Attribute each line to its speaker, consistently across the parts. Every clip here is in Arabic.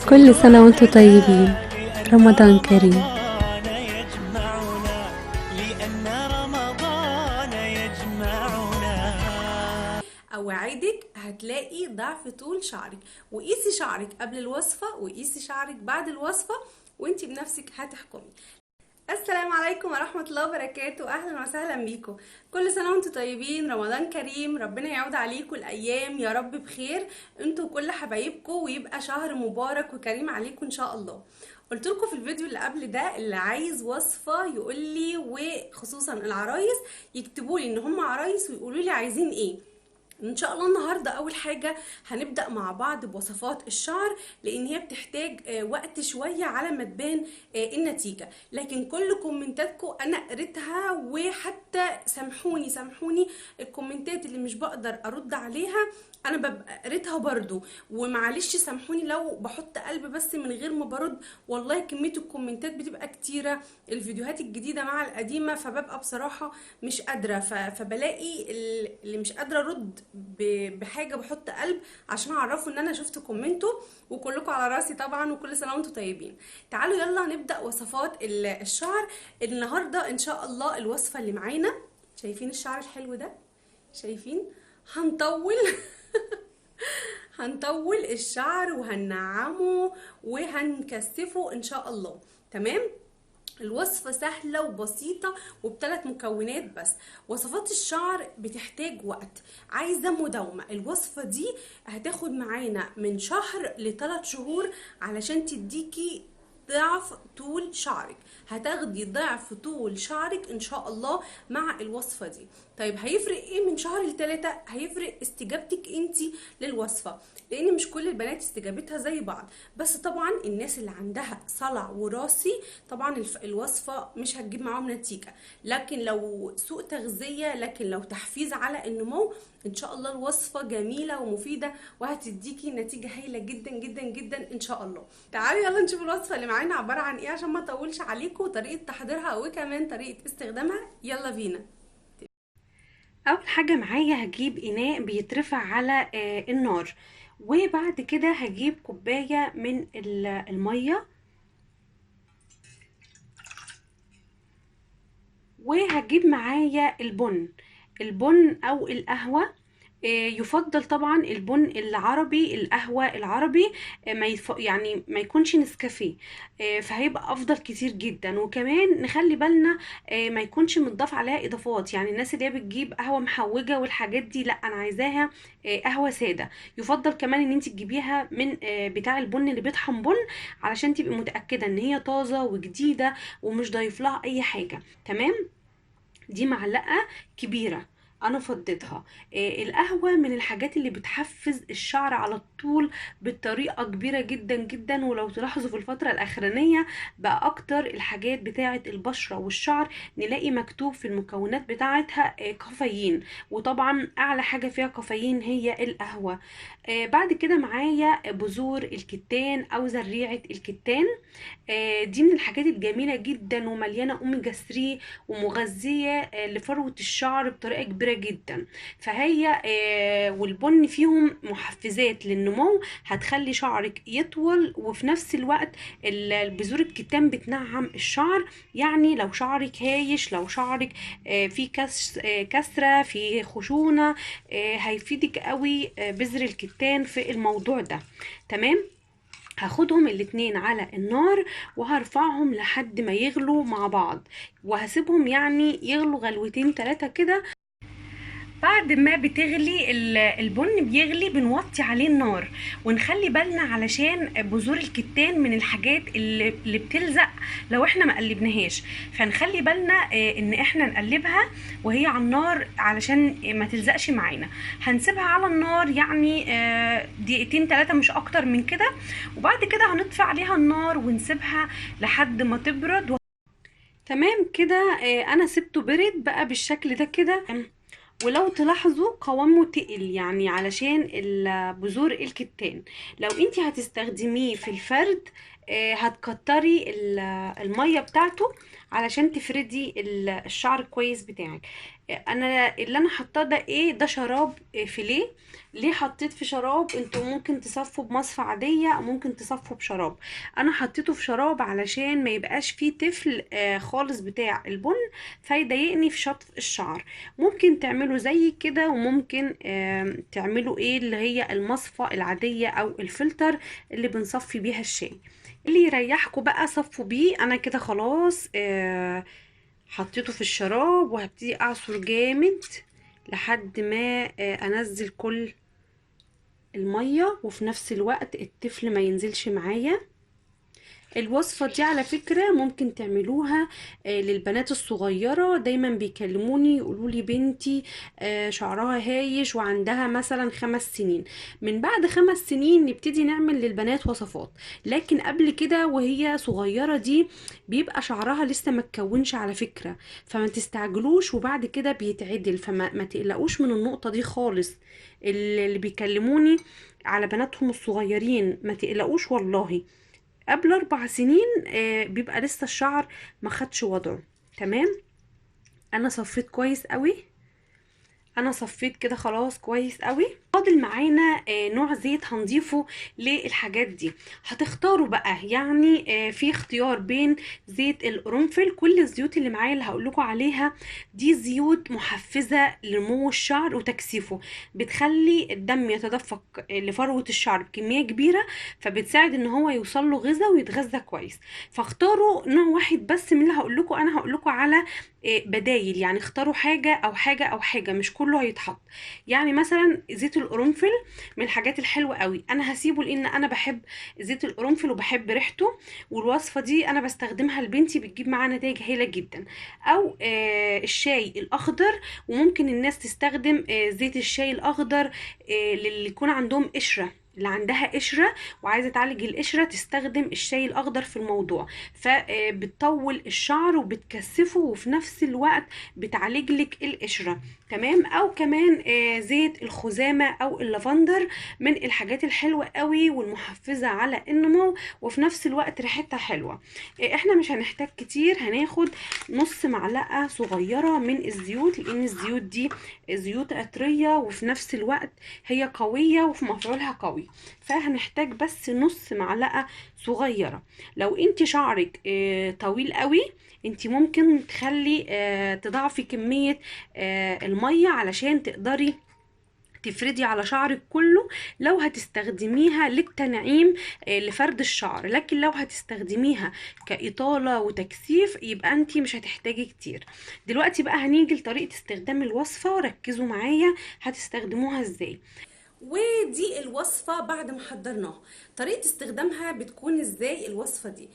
Speaker 1: كل سنة وانتم طيبين، رمضان كريم.
Speaker 2: اوعدك هتلاقي ضعف طول شعرك. وقيسي شعرك قبل الوصفة وقيسي شعرك بعد الوصفة وانتي بنفسك هتحكمي. السلام عليكم ورحمة الله وبركاته، اهلا وسهلا بيكم. كل سنة وانتم طيبين، رمضان كريم، ربنا يعود عليكم الايام يا رب بخير، انتوا وكل حبايبكم، ويبقى شهر مبارك وكريم عليكم ان شاء الله. قلت لكم في الفيديو اللي قبل ده اللي عايز وصفة يقول لي، وخصوصا العرايس يكتبوا لي ان هم عرايس ويقولوا لي عايزين ايه. ان شاء الله النهارده اول حاجه هنبدا مع بعض بوصفات الشعر، لان هي بتحتاج وقت شويه على ما تبان النتيجه. لكن كل كومنتاتكم انا قريتها، وحتى سامحوني الكومنتات اللي مش بقدر ارد عليها انا ببقى قريتها برضو. ومعلش سامحوني لو بحط قلب بس من غير ما برد، والله كميه الكومنتات بتبقى كتيره، الفيديوهات الجديده مع القديمه، فببقى بصراحه مش قادره. فبلاقي اللي مش قادره ارد بحاجه بحط قلب عشان اعرفوا ان انا شفت كومنتو. وكلكم على راسي طبعا، وكل سنه وانتم طيبين. تعالوا يلا نبدا وصفات الشعر النهارده ان شاء الله. الوصفه اللي معانا، شايفين الشعر الحلو ده؟ شايفين؟ هنطول هنطول الشعر وهننعمه وهنكثفه ان شاء الله. تمام. الوصفة سهلة وبسيطة وبثلاث مكونات بس. وصفات الشعر بتحتاج وقت، عايزة مداومة. الوصفة دي هتاخد معانا من شهر ل3 شهور علشان تديكي ضعف طول شعرك. هتاخدي ضعف طول شعرك ان شاء الله مع الوصفة دي. طيب هيفرق ايه من شهر ل3؟ هيفرق استجابتك انتي للوصفة، لان مش كل البنات استجابتها زي بعض. بس طبعا الناس اللي عندها صلع وراثي طبعا الوصفة مش هتجيب معاهم نتيجة. لكن لو سوء تغذية، لكن لو تحفيز على النمو، ان شاء الله الوصفة جميلة ومفيدة وهتديكي نتيجة هايلة جدا جدا جدا ان شاء الله. تعالوا يلا نشوف الوصفة اللي معانا عبارة عن ايه عشان ما اطولش عليكم، طريقة تحضيرها وكمان طريقة استخدامها. يلا بينا. اول حاجة معايا هجيب اناء بيترفع على النار، وبعد كده هجيب كوباية من المية، وهجيب معايا البن او القهوة. يفضل طبعا البن العربي، القهوة العربي، يعني ما يكونش نسكافيه، فهيبقى افضل كتير جدا. وكمان نخلي بالنا ما يكونش متضاف عليها اضافات، يعني الناس اللي هي بتجيب قهوة محوجة والحاجات دي، لا انا عايزاها قهوة سادة. يفضل كمان ان انت تجيبيها من بتاع البن اللي بيطحن بن، علشان تبقي متأكدة ان هي طازة وجديدة ومش ضايف لها اي حاجة. تمام. دي معلقة كبيرة انا فضيتها. القهوة من الحاجات اللي بتحفز الشعر على طول بطريقة كبيرة جدا جدا. ولو تلاحظوا في الفترة الاخرانية بقى اكتر الحاجات بتاعة البشرة والشعر نلاقي مكتوب في المكونات بتاعتها كافيين، وطبعا اعلى حاجة فيها كافيين هي القهوة. بعد كده معايا بذور الكتان او زريعة الكتان. دي من الحاجات الجميلة جدا ومليانة اوميجا 3 ومغذية لفروة الشعر بطريقة كبيرة جدا. فهي والبن فيهم محفزات للنمو، هتخلي شعرك يطول، وفي نفس الوقت البذور الكتان بتنعم الشعر. يعني لو شعرك هايش، لو شعرك في كسرة، في خشونة، هيفيدك قوي بذر الكتان في الموضوع ده. تمام. هاخدهم الاتنين على النار وهرفعهم لحد ما يغلوا مع بعض، وهسيبهم يعني يغلوا غلوتين 3 كده. بعد ما بتغلي البن بيغلي بنوطي عليه النار، ونخلي بالنا علشان بذور الكتان من الحاجات اللي بتلزق لو احنا ما قلبناهاش. فنخلي بالنا ان احنا نقلبها وهي على النار علشان ما تلزقش معانا. هنسيبها على النار يعني دقيقتين 3 مش اكتر من كده، وبعد كده هنطفي عليها النار ونسيبها لحد ما تبرد. تمام كده. انا سبته برد بقى بالشكل ده كده. ولو تلاحظوا قوامه تقل، يعني علشان بذور الكتان. لو انتي هتستخدميه في الفرد هتكتري المية بتاعته علشان تفردي الشعر كويس بتاعك. انا اللي انا حاطاه ده ايه؟ ده شراب فيليه. ليه حطيت في شراب؟ انتوا ممكن تصفوا بمصفى عادية، ممكن تصفوا بشراب. انا حطيته في شراب علشان ما يبقاش فيه تفل خالص بتاع البن فيضايقني في شطف الشعر. ممكن تعملوا زي كده، وممكن تعملوا ايه اللي هي المصفى العادية او الفلتر اللي بنصفي بيها الشاي. اللي يريحكوا بقى صفوا بيه. انا كده خلاص حطيته في الشراب، وهبتدي اعصر جامد لحد ما انزل كل المية، وفي نفس الوقت التفل ما ينزلش معايا. الوصفة دي على فكرة ممكن تعملوها للبنات الصغيرة. دايما بيكلموني يقولوا لي بنتي شعرها هايش وعندها مثلا 5 سنين. من بعد 5 سنين نبتدي نعمل للبنات وصفات، لكن قبل كده وهي صغيرة دي بيبقى شعرها لسه ما اتكونش على فكرة، فما تستعجلوش وبعد كده بيتعدل. فما ما تقلقوش من النقطة دي خالص. اللي بيكلموني على بناتهم الصغيرين ما تقلقوش والله. قبل 4 سنين بيبقى لسه الشعر ما خدش وضعه. تمام. انا صفيت كويس قوي. انا صفيت كده خلاص كويس قوي. فاضل معانا نوع زيت هنضيفه للحاجات دي. هتختاروا بقى يعني في اختيار بين زيت القرنفل. كل الزيوت اللي معايا اللي هقولكوا عليها دي زيوت محفزة لنمو الشعر وتكثيفه، بتخلي الدم يتدفق لفروة الشعر بكمية كبيرة، فبتساعد ان هو يوصل له غذاء ويتغذى كويس. فاختاروا نوع واحد بس من اللي هقولكوا. انا هقولكوا على بدايل، يعني اختاروا حاجة او حاجة او حاجة، مش كله هيتحط. يعني مثلا زيت القرنفل من الحاجات الحلوة قوي، انا هسيبه لان انا بحب زيت القرنفل وبحب ريحته، والوصفة دي انا بستخدمها لبنتي بتجيب معاها نتائج هايلة جدا. او الشاي الاخضر، وممكن الناس تستخدم زيت الشاي الاخضر للي يكون عندهم قشرة. اللي عندها قشرة وعايزة تعالج القشرة تستخدم الشاي الأخضر في الموضوع، فبتطول الشعر وبتكثفه وفي نفس الوقت بتعالج لك القشرة. تمام. أو كمان زيت الخزامة أو اللافندر من الحاجات الحلوة قوي والمحفزة على النمو، وفي نفس الوقت ريحتها حلوة. احنا مش هنحتاج كتير، هناخد نص معلقة صغيرة من الزيوت، لأن الزيوت دي زيوت عطرية وفي نفس الوقت هي قوية وفي مفعولها قوي، فهنحتاج بس نص معلقة صغيرة. لو انت شعرك طويل قوي، انت ممكن تخلي تضاعفي كمية المية علشان تقدري تفردي على شعرك كله لو هتستخدميها للتنعيم لفرد الشعر. لكن لو هتستخدميها كإطالة وتكثيف يبقى انتي مش هتحتاجي كتير. دلوقتي بقى هنيجي لطريقة استخدام الوصفة، وركزوا معايا هتستخدموها ازاي. ودي الوصفة بعد ما حضرناها. طريقة استخدامها بتكون ازاي الوصفة دي؟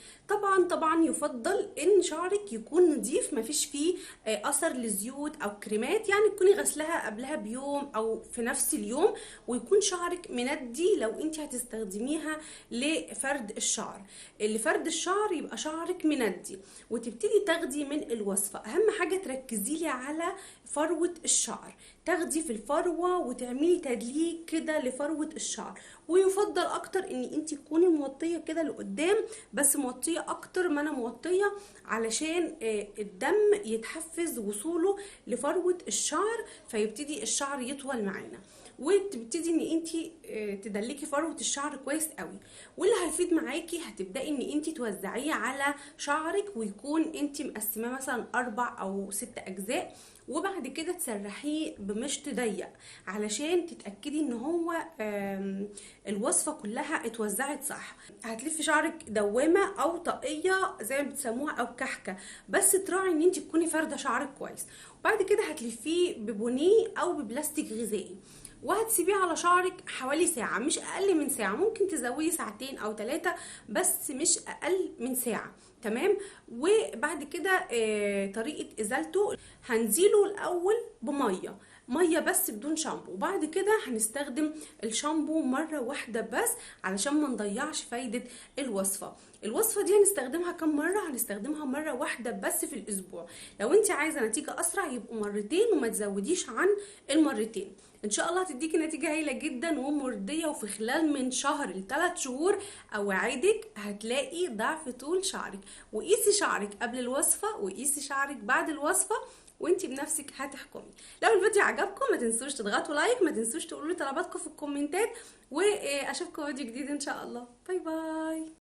Speaker 2: طبعا يفضل ان شعرك يكون نظيف، مفيش فيه اثر لزيوت او كريمات، يعني تكوني غسلها قبلها بيوم او في نفس اليوم، ويكون شعرك مندي لو انت هتستخدميها لفرد الشعر. لفرد الشعر يبقى شعرك مندي، وتبتدي تاخدي من الوصفة. اهم حاجة تركزي لي على فروة الشعر، تاخدي في الفروة وتعملي تدليك كده لفروة الشعر. ويفضل اكتر ان انت تكوني موطية كده لقدام، بس موطية اكتر ما انا موطية، علشان الدم يتحفز وصوله لفروة الشعر، فيبتدي الشعر يطول معانا، وتبتدي ان انت تدلكي فروة الشعر كويس قوي. واللي هيفيد معاكي هتبداي ان انت توزعيه على شعرك، ويكون انت مقسماه مثلا 4 أو 6 اجزاء، وبعد كده تسرحيه بمشط ضيق علشان تتاكدي ان هو الوصفه كلها اتوزعت صح. هتلفي شعرك دوامه او طاقيه زي ما بتسموها او كحكه، بس تراعي ان انت تكوني فارده شعرك كويس. وبعد كده هتلفيه ببونيه او ببلاستيك غذائي، وهتسيبيه على شعرك حوالي ساعة، مش اقل من ساعة. ممكن تزودي 2 أو 3 بس مش اقل من ساعة. تمام. وبعد كده طريقة ازالته، هنزيله الاول ميه بس بدون شامبو، وبعد كده هنستخدم الشامبو مرة واحدة بس علشان ما نضيعش فايدة الوصفة. الوصفة دي هنستخدمها كم مرة؟ هنستخدمها مرة واحدة بس في الاسبوع. لو انت عايزة نتيجة اسرع يبقوا مرتين، وما تزوديش عن المرتين.
Speaker 3: ان شاء الله هتديكي نتيجة هايلة جدا ومرضية، وفي خلال من شهر ل3 شهور اوعدك هتلاقي ضعف طول شعرك. وقيسي شعرك قبل الوصفة وقيسي شعرك بعد الوصفة وانتي بنفسك هتحكمي. لو الفيديو عجبكم ما تنسوش تضغطوا لايك، ما تنسوش تقولوا لي طلباتكم في الكومنتات، واشوفكم فيديو جديد ان شاء الله. باي باي.